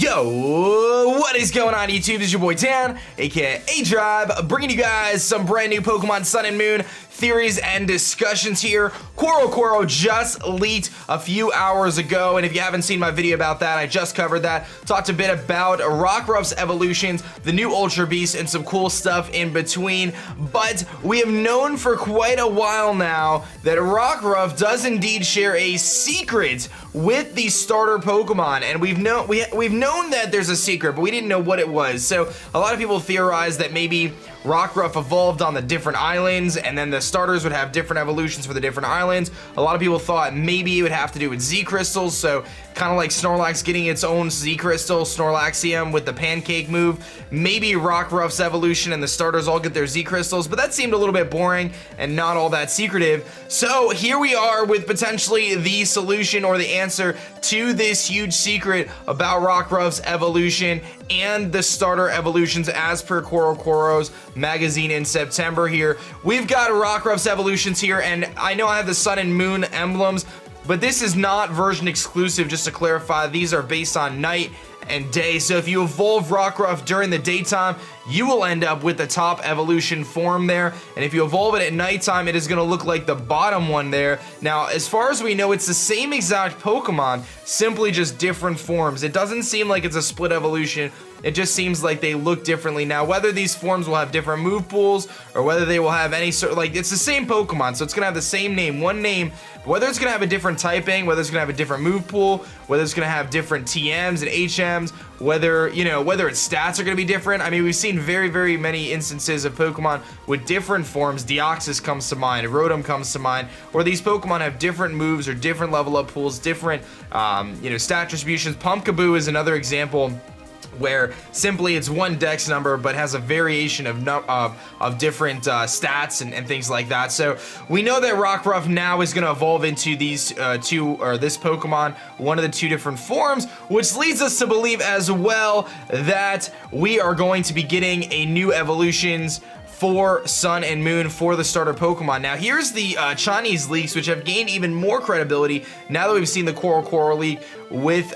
Yo, what is going on YouTube? This is your boy Dan, aka A-Tribe, bringing you guys some brand new Pokemon Sun and Moon theories and discussions here. Quoro just leaked a few hours ago, and if you haven't seen my video about that, I just covered that. Talked a bit about Rockruff's evolutions, the new Ultra Beast, and some cool stuff in between. But we have known for quite a while now that Rockruff does indeed share a secret with the starter Pokemon, and we've known that there's a secret, but we didn't know what it was. So a lot of people theorize that maybe Rockruff evolved on the different islands, and then the starters would have different evolutions for the different islands. A lot of people thought maybe it would have to do with Z crystals, so kind of like Snorlax getting its own Z crystal, Snorlaxium with the pancake move. Maybe Rockruff's evolution and the starters all get their Z crystals, but that seemed a little bit boring and not all that secretive. So here we are with potentially the solution or the answer to this huge secret about Rockruff's evolution and the starter evolutions as per Quoro's magazine in September here. We've got Rockruff's evolutions here, and I know I have the Sun and Moon emblems, but this is not version exclusive, just to clarify. These are based on night and day. So if you evolve Rockruff during the daytime, you will end up with the top evolution form there, and if you evolve it at nighttime, it is going to look like the bottom one there. Now, as far as we know, it's the same exact Pokemon, simply just different forms. It doesn't seem like it's a split evolution. It just seems like they look differently. Now, whether these forms will have different move pools or whether they will have any sort of, like, it's the same Pokemon, so it's gonna have the same name, one name, but whether it's gonna have a different typing, whether it's gonna have a different move pool, whether it's gonna have different TMs and HMs, whether, you know, whether its stats are gonna be different. I mean, we've seen very many instances of Pokemon with different forms. Deoxys comes to mind, Rotom comes to mind, where these Pokemon have different moves or different level up pools, different, you know, stat distributions. Pumpkaboo is another example where simply it's one dex number but has a variation of different stats and things like that. So we know that Rockruff now is going to evolve into these this Pokemon, one of the two different forms, which leads us to believe as well that we are going to be getting a new evolutions for Sun and Moon for the starter Pokemon. Now here's the Chinese leaks, which have gained even more credibility now that we've seen the Quoro leak with,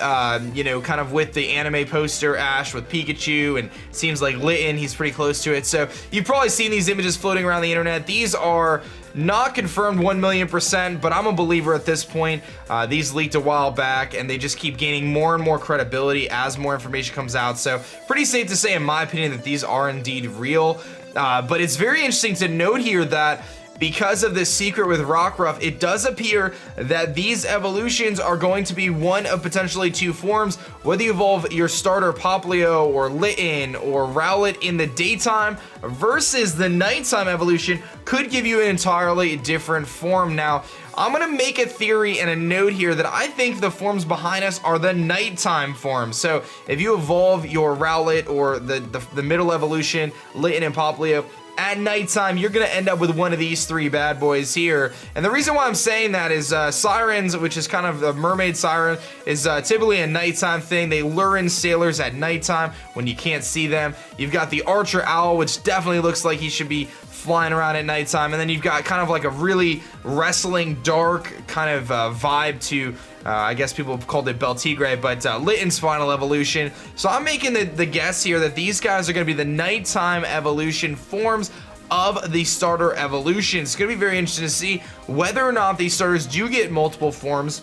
you know, kind of with the anime poster Ash with Pikachu, and seems like Litten, he's pretty close to it. So you've probably seen these images floating around the internet. These are not confirmed 1,000,000%, but I'm a believer at this point. These leaked a while back, and they just keep gaining more and more credibility as more information comes out. So pretty safe to say, in my opinion, that these are indeed real. But it's very interesting to note here that because of this secret with Rockruff, it does appear that these evolutions are going to be one of potentially two forms. Whether you evolve your starter Popplio or Litten or Rowlet in the daytime versus the nighttime evolution could give you an entirely different form. Now, I'm gonna make a theory and a note here that I think the forms behind us are the nighttime forms. So if you evolve your Rowlet or the middle evolution, Litten and Popplio, at nighttime, you're gonna end up with one of these three bad boys here. And the reason why I'm saying that is Sirens, which is kind of a mermaid siren, is typically a nighttime thing. They lure in sailors at nighttime when you can't see them. You've got the Archer Owl, which definitely looks like he should be flying around at nighttime, and then you've got kind of like a really wrestling dark kind of vibe to I guess people have called it Beltigre, but Litten's final evolution. So I'm making the guess here that these guys are going to be the nighttime evolution forms of the starter evolution. It's going to be very interesting to see whether or not these starters do get multiple forms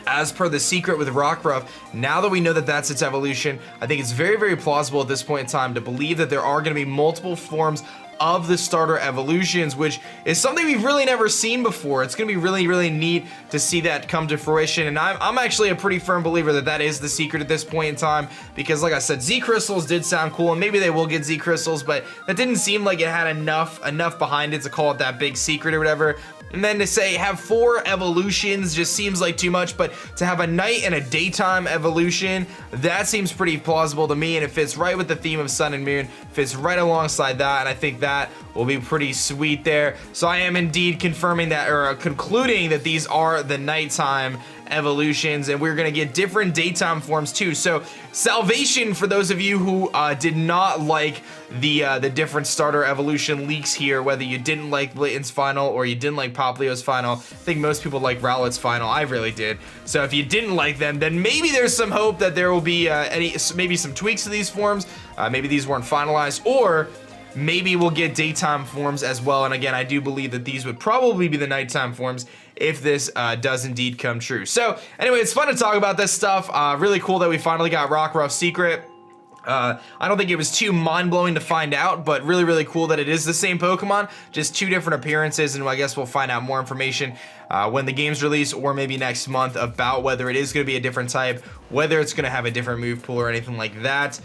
as per the secret with Rockruff. Now that we know that that's its evolution, I think it's very plausible at this point in time to believe that there are going to be multiple forms of the starter evolutions, which is something we've really never seen before. It's gonna be really neat to see that come to fruition, and I'm actually a pretty firm believer that that is the secret at this point in time, because like I said, Z crystals did sound cool, and maybe they will get Z crystals, but that didn't seem like it had enough behind it to call it that big secret or whatever. And then to say have 4 evolutions just seems like too much, but to have a night and a daytime evolution, that seems pretty plausible to me, and it fits right with the theme of Sun and Moon, fits right alongside that, and I think that will be pretty sweet there. So I am indeed confirming that, or concluding that these are the nighttime evolutions, and we're gonna get different daytime forms too. So salvation for those of you who did not like the different starter evolution leaks here, whether you didn't like Litten's final or you didn't like Poplio's final. I think most people like Rowlet's final. I really did. So if you didn't like them, then maybe there's some hope that there will be maybe some tweaks to these forms. Maybe these weren't finalized, or maybe we'll get daytime forms as well. And again, I do believe that these would probably be the nighttime forms if this does indeed come true. So anyway, it's fun to talk about this stuff. Really cool that we finally got Rockruff's secret. I don't think it was too mind-blowing to find out, but really, really cool that it is the same Pokemon, just 2 different appearances, and I guess we'll find out more information when the game's released, or maybe next month, about whether it is going to be a different type, whether it's going to have a different move pool or anything like that.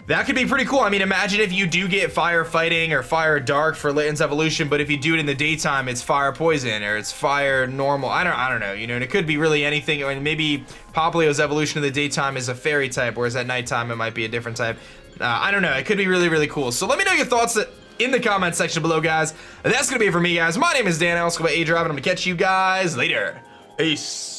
That could be pretty cool. I mean, imagine if you do get fire fighting or fire dark for Litten's evolution, but if you do it in the daytime, it's fire poison or it's fire normal. I don't know, you know, and it could be really anything. I mean, maybe Poplio's evolution in the daytime is a fairy type, whereas at nighttime it might be a different type. I don't know. It could be really, really cool. So let me know your thoughts in the comment section below, guys. And that's gonna be it for me, guys. My name is Dan Elsko by A-Drive, and I'm gonna catch you guys later. Peace.